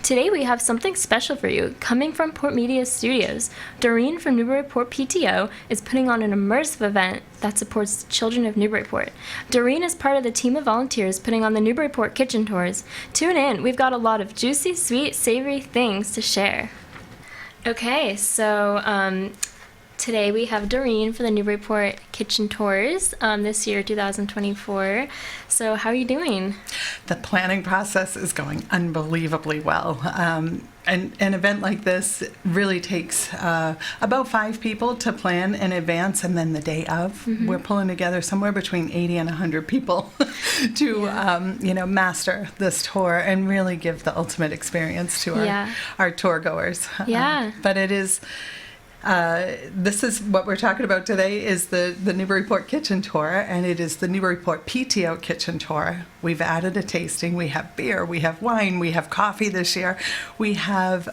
Today we have something special for you. Coming from PortMedia Studios, Doreen from Newburyport PTO is putting on an immersive event that supports the children of Newburyport. Doreen is part of the team of volunteers putting on the Newburyport kitchen tours. Tune in, we've got a lot of juicy, sweet, savory things to share. Okay, so today we have Doreen for the Newburyport kitchen tours this year, 2024. So how are you doing? The planning process is going unbelievably well. An event like this really takes about 5 people to plan in advance, and then the day of, we're pulling together somewhere between 80 and 100 people to master this tour and really give the ultimate experience to our tour goers. But it is. This is what we're talking about today is the Newburyport Kitchen Tour, and it is the Newburyport PTO Kitchen Tour. We've added a tasting. We have beer, we have wine, we have coffee this year. We have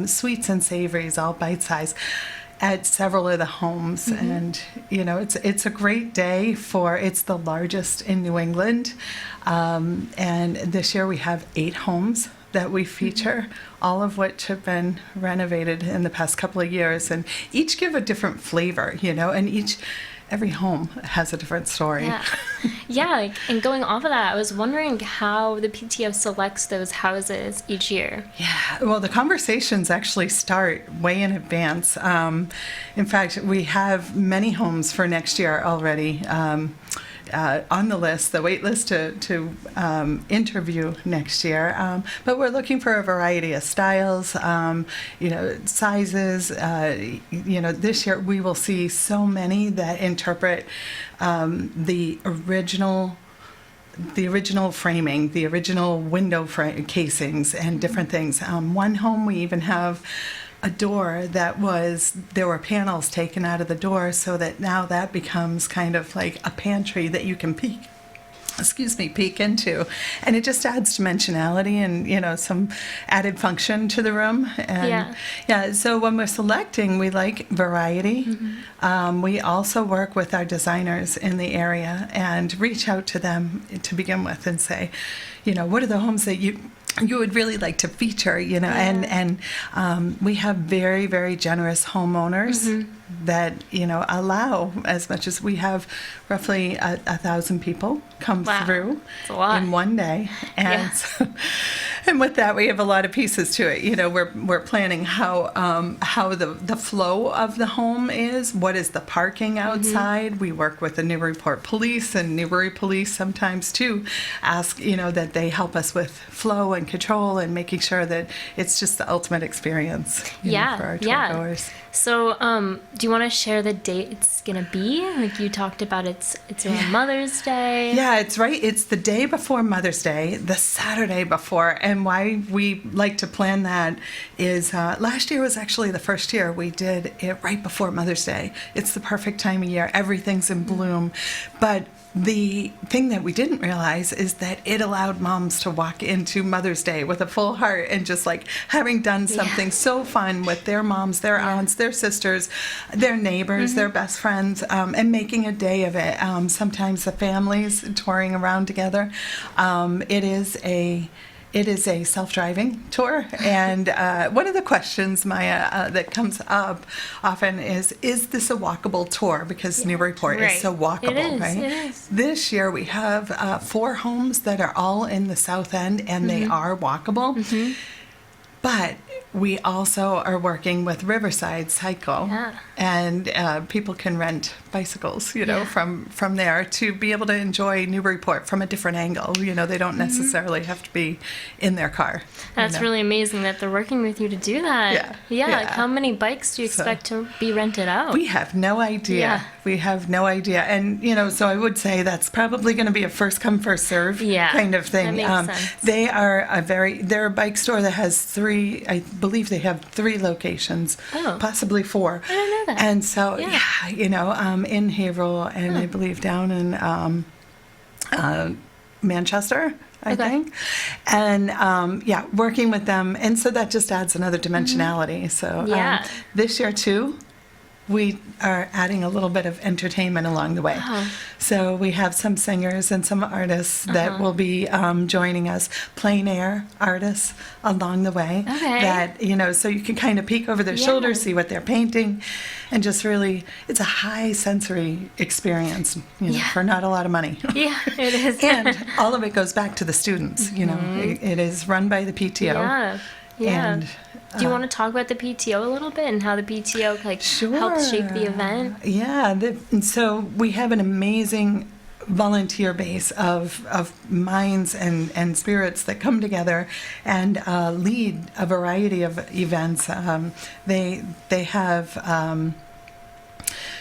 sweets and savories, all bite-sized, at several of the homes. And, it's a great day it's the largest in New England. And this year we have 8 homes that we feature, all of which have been renovated in the past couple of years, and each give a different flavor, and every home has a different story. And going off of that, I was wondering how the PTO selects those houses each year. Well, the conversations actually start way in advance. In fact, we have many homes for next year already on the list, the wait list to interview next year. But we're looking for a variety of styles, sizes. This year we will see so many that interpret the original framing, the original window casings, and different things. One home we even have a door there were panels taken out of the door, so that now that becomes kind of like a pantry that you can peek into, and it just adds dimensionality and some added function to the room. And so when we're selecting, we like variety. We also work with our designers in the area and reach out to them to begin with and say, what are the homes that you would really like to feature, and we have very, very generous homeowners that, allow as much as we have roughly 1,000 people come through in one day. And and with that, we have a lot of pieces to it. We're planning how the flow of the home is, what is the parking outside. We work with the Newburyport Police, and Newbury Police sometimes too ask, that they help us with flow and control and making sure that it's just the ultimate experience for our tour goers. So, do you want to share the date it's going to be? Like you talked about, it's around Mother's Day. Yeah, it's right. It's the day before Mother's Day, the Saturday before. And why we like to plan that is last year was actually the first year we did it right before Mother's Day. It's the perfect time of year. Everything's in bloom. But the thing that we didn't realize is that it allowed moms to walk into Mother's Day with a full heart and just like having done something so fun with their moms, their aunts, their sisters, their neighbors, their best friends, and making a day of it. Sometimes the families touring around together. It is a self-driving tour, and one of the questions, Maya, that comes up often is this a walkable tour? Because Newburyport is so walkable, right? It is. This year we have 4 homes that are all in the south end, and they are walkable. But we also are working with Riverside Cycle, and people can rent bicycles, from there to be able to enjoy Newburyport from a different angle. They don't necessarily have to be in their car. That's really amazing that they're working with you to do that. Like how many bikes do you expect to be rented out? We have no idea. We have no idea. And, so I would say that's probably going to be a first come, first serve kind of thing. That makes sense. They are they're a bike store that has 3, I believe they have 3 locations, possibly 4. I didn't know that. And so, in Haverhill and I believe down in Manchester, I think. And, working with them. And so that just adds another dimensionality. So this year, too, we are adding a little bit of entertainment along the way. So we have some singers and some artists that will be joining us, plein air artists along the way. Okay. That, you know, so you can kind of peek over their shoulder, see what they're painting, and just really, it's a high sensory experience, you know, for not a lot of money. Yeah, it is. And all of it goes back to the students, you know. It is run by the PTO. Yeah. And do you want to talk about the PTO a little bit and how the PTO helps shape the event? Yeah. And so we have an amazing volunteer base of minds and spirits that come together and lead a variety of events. They have.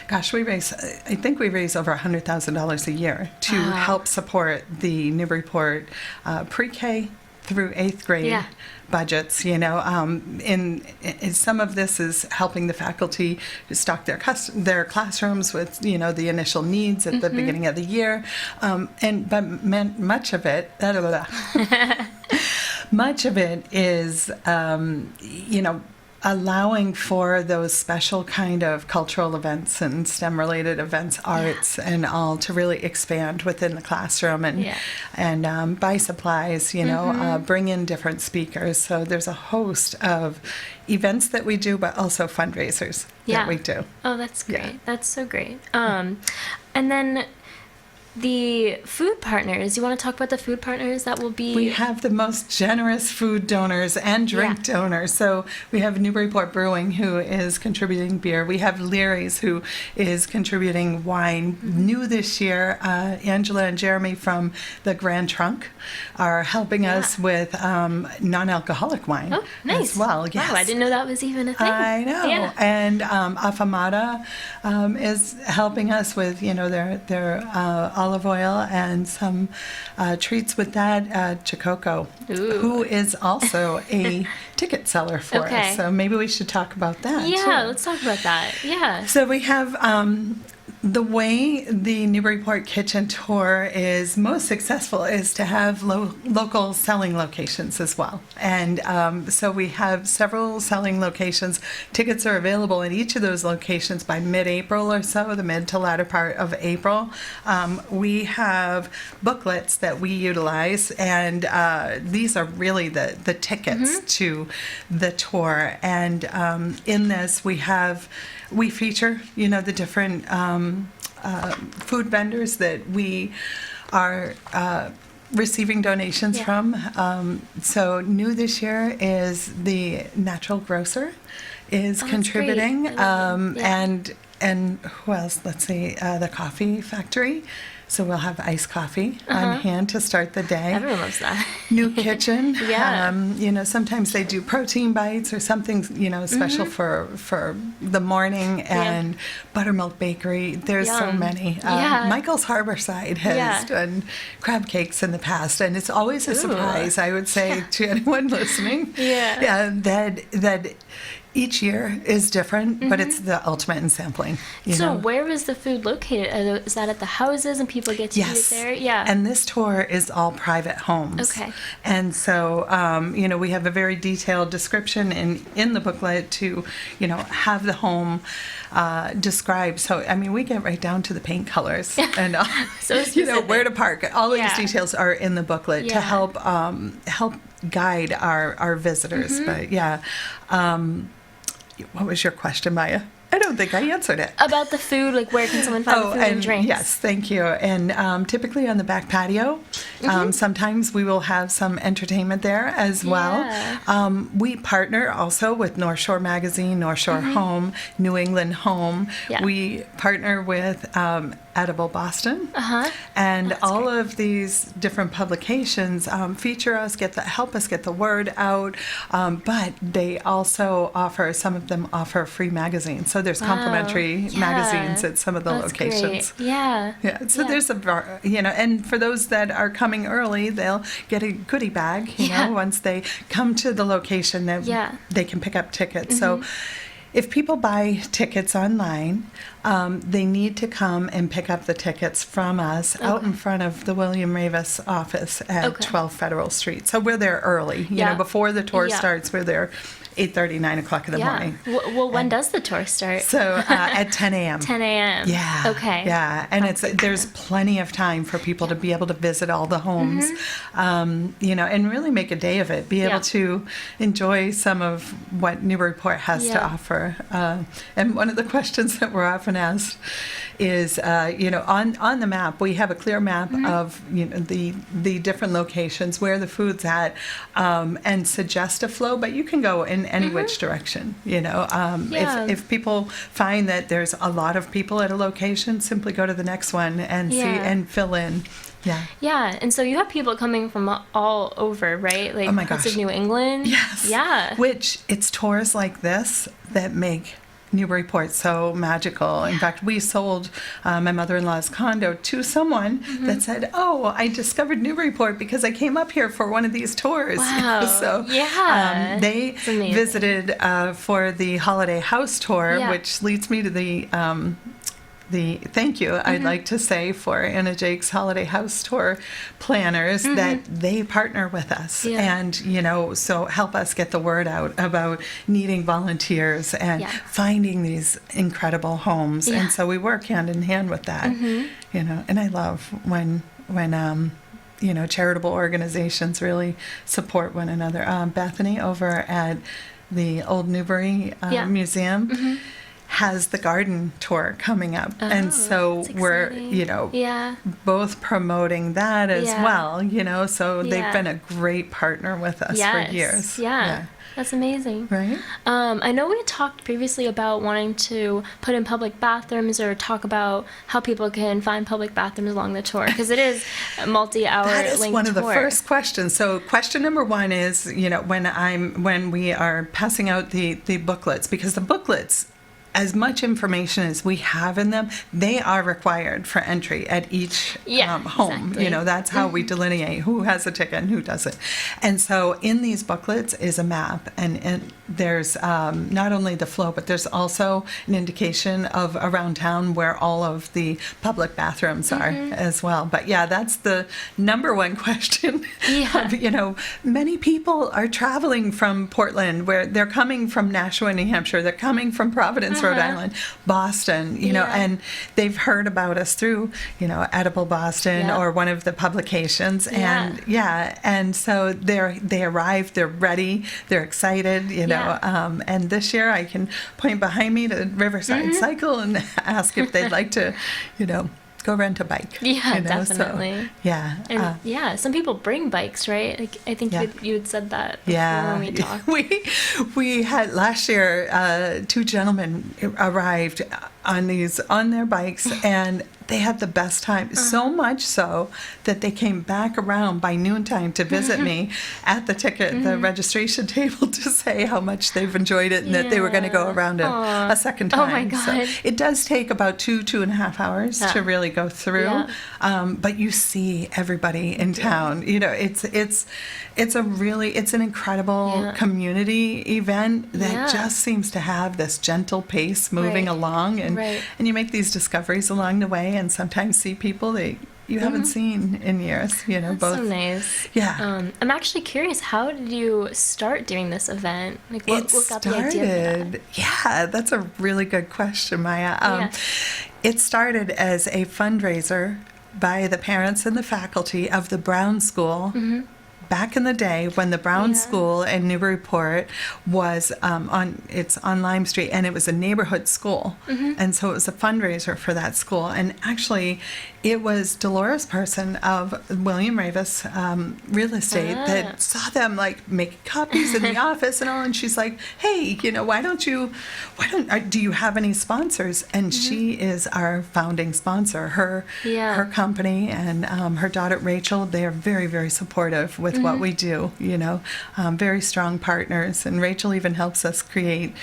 Gosh, I think we raise over $100,000 a year to help support the Newburyport pre-K through 8th grade budgets, you know. In some of this is helping the faculty stock their classrooms with, you know, the initial needs at the beginning of the year, but much of it, much of it is, you know, allowing for those special kind of cultural events and STEM-related events, arts and all, to really expand within the classroom and buy supplies, you know, bring in different speakers. So there's a host of events that we do, but also fundraisers that we do. Oh, that's great. Yeah. That's so great. And then the food partners, you want to talk about the food partners that will be? We have the most generous food donors and drink donors. So we have Newburyport Brewing, who is contributing beer. We have Leary's, who is contributing wine. New this year, Angela and Jeremy from the Grand Trunk are helping us with non-alcoholic wine as well. Yes. Wow, I didn't know that was even a thing. I know. Yeah. And Afamada is helping us with, you know, their olive oil and some treats with that. Chococo, who is also a ticket seller for us. So maybe we should talk about that. Yeah, let's talk about that. Yeah. So we have the way the Newburyport Kitchen Tour is most successful is to have local selling locations as well. And so we have several selling locations. Tickets are available in each of those locations by mid-April or so, the mid to latter part of April. We have booklets that we utilize, and these are really the tickets to the tour. And in this, we feature, you know, the different food vendors that we are receiving donations from. So new this year is the Natural Grocer is contributing, and who else? Let's see, the Coffee Factory. So we'll have iced coffee on hand to start the day. Everyone loves that. New Kitchen. You know, sometimes they do protein bites or something, you know, special for the morning. And Buttermilk Bakery. There's so many. Michael's Harborside has done crab cakes in the past, and it's always a surprise, I would say, to anyone listening. That each year is different, but it's the ultimate in sampling. So where is the food located? Is that at the houses and people get to eat it there? Yeah. And this tour is all private homes. Okay. And so, you know, we have a very detailed description in the booklet to, you know, have the home described. So, I mean, we get right down to the paint colors and, so you know, where to park. All these details are in the booklet to help guide our visitors. But what was your question, Maya? I don't think I answered it. About the food, like where can someone find the food and drinks? Yes, thank you. And typically on the back patio, sometimes we will have some entertainment there as well. We partner also with North Shore Magazine, North Shore Home, New England Home. We partner with Edible Boston. And all of these different publications feature us, help us get the word out, but they also some of them offer free magazines. So there's complimentary magazines at some of the locations. Great. So there's you know, and for those that are coming early, they'll get a goodie bag, you know, once they come to the location that they can pick up tickets. So if people buy tickets online, they need to come and pick up the tickets from us out in front of the William Ravis office at 12 Federal Street. So we're there early. You know, before the tour starts, we're there 8:30, 9 o'clock in the morning. Well, when does the tour start? So at 10 a.m. 10 a.m. Yeah. Okay. Yeah, and there's plenty of time for people to be able to visit all the homes, you know, and really make a day of it. Be able to enjoy some of what Newburyport has to offer. And one of the questions that we're often asked is, you know, on the map, we have a clear map of, you know, the different locations where the food's at, and suggest a flow, but you can go in any which direction, you know. If people find that there's a lot of people at a location, simply go to the next one and see and fill in. Yeah. Yeah, and so you have people coming from all over, right? Like parts of New England. Yes. Yeah. Which it's tours like this that make Newburyport so magical. In fact, we sold my mother-in-law's condo to someone that said, "Oh, I discovered Newburyport because I came up here for one of these tours." Wow. So they visited for the holiday house tour, which leads me to the thank you I'd like to say for Anna Jake's Holiday House Tour planners that they partner with us and, you know, so help us get the word out about needing volunteers and finding these incredible homes. And so we work hand in hand with that, you know, and I love when you know, charitable organizations really support one another. Bethany over at the Old Newbury Museum has the garden tour coming up. And so we're, you know, both promoting that as well, you know, so they've been a great partner with us for years. Yeah. That's amazing. Right? I know we talked previously about wanting to put in public bathrooms or talk about how people can find public bathrooms along the tour, because it is a multi-hour That is linked one of the tour. first questions. So question number one is, you know, when we are passing out the booklets, because the booklets, as much information as we have in them, they are required for entry at each home. Exactly. You know, that's how we delineate who has a ticket and who doesn't. And so in these booklets is a map, and there's not only the flow, but there's also an indication of around town where all of the public bathrooms are as well. But yeah, that's the number one question. You know, many people are traveling from Portland, where they're coming from Nashua, New Hampshire, they're coming from Providence, Rhode Island, Boston, you know, and they've heard about us through, you know, Edible Boston or one of the publications. And and so they arrive, they're ready, they're excited, you know. And this year I can point behind me to Riverside Cycle and ask if they'd like to, you know, go rent a bike. Yeah, you know? definitely. So, and some people bring bikes, right? Like I think you had said that before when we talked. We had last year 2 gentlemen arrived on their bikes, and they had the best time. So much so that they came back around by noontime to visit me at the registration table to say how much they've enjoyed it and that they were going to go around a second time. Oh my God. So it does take about 2.5 hours to really go through. But you see everybody in town. You know, it's an incredible community event that just seems to have this gentle pace moving along, and you make these discoveries along the way, and sometimes see people that you haven't seen in years. You know, That's both. so nice. Yeah. I'm actually curious. How did you start doing this event? Like, what got the idea for that? Yeah, that's a really good question, Maya. It started as a fundraiser by the parents and the faculty of the Brown School. Back in the day, when the Brown School in Newburyport was on Lime Street, and it was a neighborhood school, and so it was a fundraiser for that school. And actually, it was Dolores Person of William Ravis Real Estate that saw them like make copies in the office and all, and she's like, "Hey, you know, do you have any sponsors?" And she is our founding sponsor. Her company and her daughter Rachel, they are very, very supportive with what we do, very strong partners. And Rachel even helps us create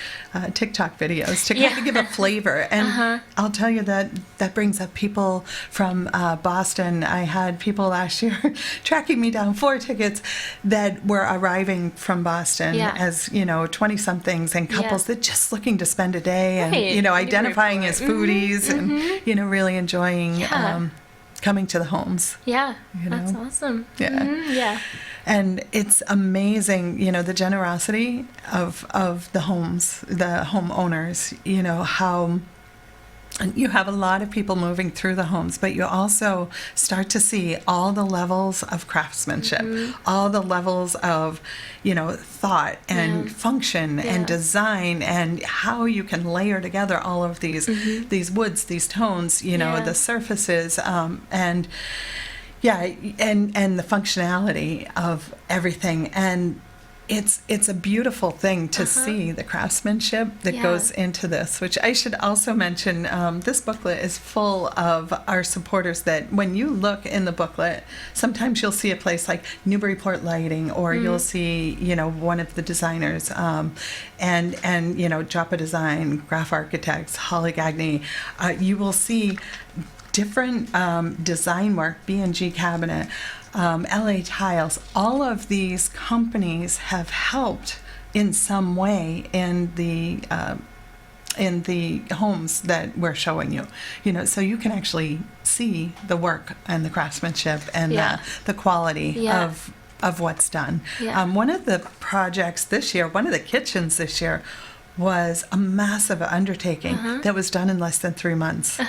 TikTok videos to kind of give a flavor. And I'll tell you that brings up people from Boston. I had people last year tracking me down 4 tickets that were arriving from Boston as, 20-somethings and couples that just looking to spend a day and, identifying as foodies and, really enjoying coming to the homes. Yeah, that's awesome. Yeah. And it's amazing, the generosity of the homes, the homeowners, how you have a lot of people moving through the homes, but you also start to see all the levels of craftsmanship, all the levels of, thought and function and design, and how you can layer together all of these woods, these tones, the surfaces, and the functionality of everything. And it's a beautiful thing to see the craftsmanship that goes into this, which I should also mention. This booklet is full of our supporters that when you look in the booklet, sometimes you'll see a place like Newburyport Lighting, or you'll see, one of the designers, and Joppa Design, Graph Architects, Holly Gagney. You will see different design work, B&G Cabinet, LA Tiles. All of these companies have helped in some way in the homes that we're showing you. So you can actually see the work and the craftsmanship and the quality of what's done. One of the projects this year, one of the kitchens this year, was a massive undertaking that was done in less than 3 months.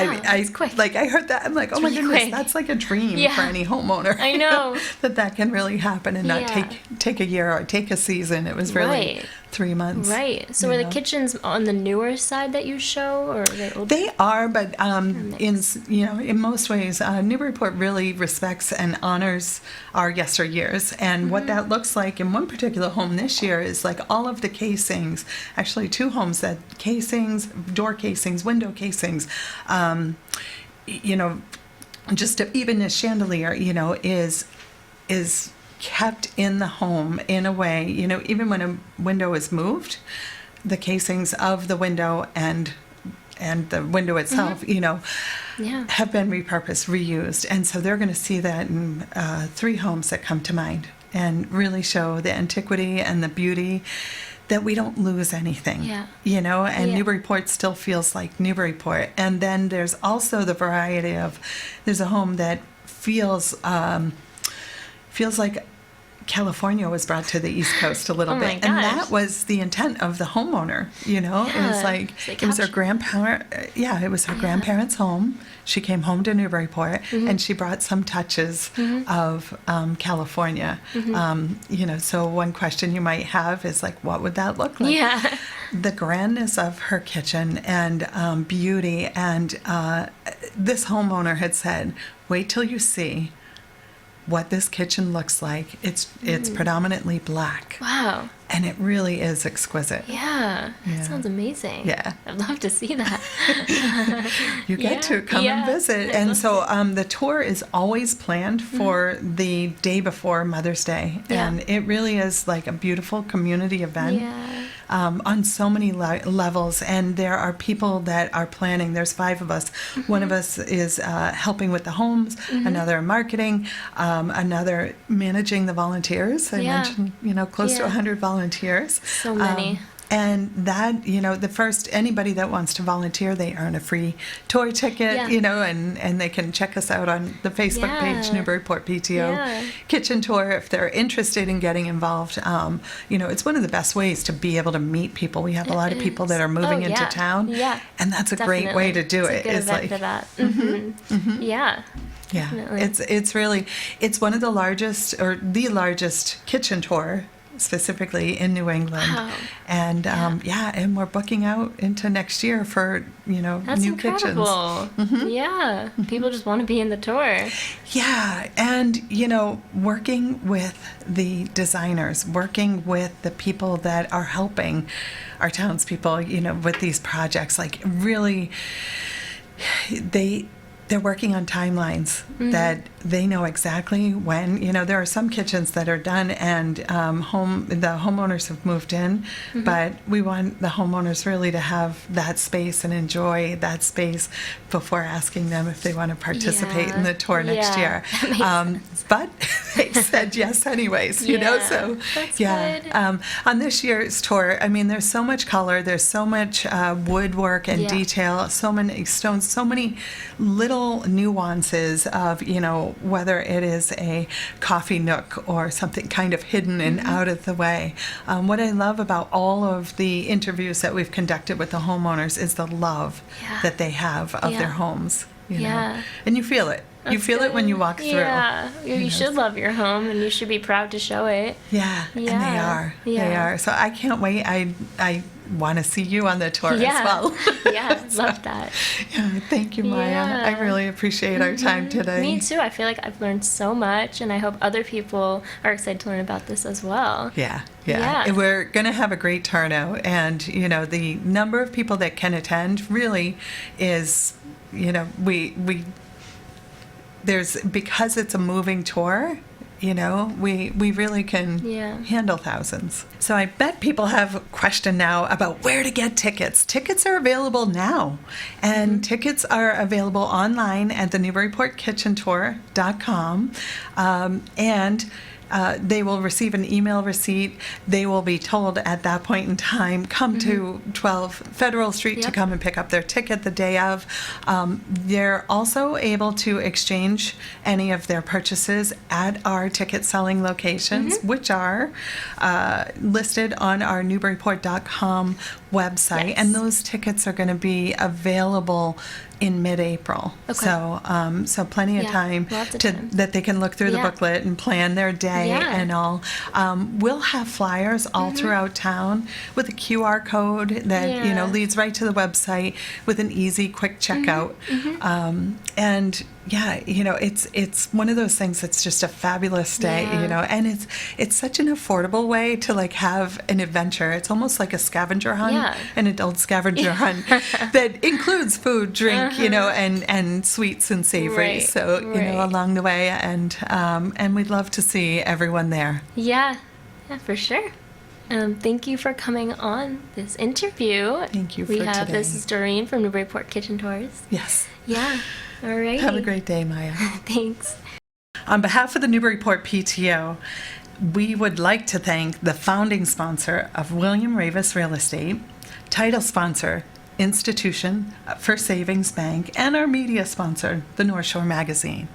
It's quick. I heard that. I'm like, oh my goodness, quick. That's like a dream for any homeowner. I know. that can really happen and not take a year or take a season. It was really 3 months. Right. So are the kitchens on the newer side that you show, or are they older? They are, but in most ways, Newburyport really respects and honors our yesteryears. And what that looks like in one particular home this year is like all of the casings, actually 2 homes, that casings, door casings, window casings, just even a chandelier, is kept in the home in a way, even when a window is moved, the casings of the window and the window itself, have been repurposed, reused. And so they're going to see that in 3 homes that come to mind, and really show the antiquity and the beauty, that we don't lose anything, and Newburyport still feels like Newburyport. And then there's also the variety of, there's a home that feels like California was brought to the East Coast a little bit. And that was the intent of the homeowner, It was like, it was her grandparent, it was her grandparents' home. She came home to Newburyport, and she brought some touches of California. So one question you might have is like, what would that look like? The grandness of her kitchen and beauty. And this homeowner had said, wait till you see what this kitchen looks like. It's predominantly black. Wow. And it really is exquisite. That sounds amazing. I'd love to see that. You get to come and visit. And so the tour is always planned for the day before Mother's Day. And it really is like a beautiful community event. On so many levels, and there are people that are planning. There's 5 of us. One of us is helping with the homes, another marketing, another managing the volunteers. I mentioned, close to 100 volunteers. So many. And that, anybody that wants to volunteer, they earn a free tour ticket, and they can check us out on the Facebook page, Newburyport PTO Kitchen Tour, if they're interested in getting involved. It's one of the best ways to be able to meet people. We have a lot of people that are moving into town, and that's a great way to do it. It's a good event for that. Yeah. It's really, it's one of the largest, or the largest kitchen tour specifically in New England. Wow. And and we're booking out into next year for That's new incredible. kitchens. People just want to be in the tour. And working with the designers, working with the people that are helping our townspeople with these projects, like really they're working on timelines that they know exactly when. There are some kitchens that are done and the homeowners have moved in, but we want the homeowners really to have that space and enjoy that space before asking them if they want to participate in the tour next year. But they said yes anyways, so that's good. On this year's tour, I mean, there's so much color, there's so much woodwork and detail, so many stones, so many little nuances of, whether it is a coffee nook or something kind of hidden and out of the way. What I love about all of the interviews that we've conducted with the homeowners is the love that they have of their homes, know. And you feel it. That's you feel good. it when you walk through. Yeah, you should love your home, and you should be proud to show it. Yeah, and they are. They are. So I can't wait. I want to see you on the tour as well. Love that. Thank you, Maya. I really appreciate our time today. Me too. I feel like I've learned so much, and I hope other people are excited to learn about this as well. Yeah. And we're going to have a great turnout, and the number of people that can attend really is, we there's, because it's a moving tour, we really can handle thousands. So I bet people have a question now about where to get tickets. Tickets are available now, and tickets are available online at the NewburyportKitchenTour.com, and they will receive an email receipt. They will be told at that point in time, come to 12 Federal Street to come and pick up their ticket the day of. They're also able to exchange any of their purchases at our ticket selling locations, which are listed on our Newburyport.com website. And those tickets are going to be available in mid-April. So plenty of time that they can look through the booklet and plan their day and all. We'll have flyers all throughout town with a QR code that leads right to the website with an easy, quick checkout. And it's one of those things that's just a fabulous day, and it's such an affordable way to have an adventure. It's almost like a scavenger hunt, an adult scavenger hunt that includes food, drink, and sweets and savories. So along the way, and we'd love to see everyone there. Yeah, for sure. Thank you for coming on this interview. Thank you for today. This is Doreen from Newburyport Kitchen Tours. Yes. Yeah. All right. Have a great day, Maya. Thanks. On behalf of the Newburyport PTO, we would like to thank the founding sponsor of William Ravis Real Estate, title sponsor, Institution First Savings Bank, and our media sponsor, the North Shore Magazine.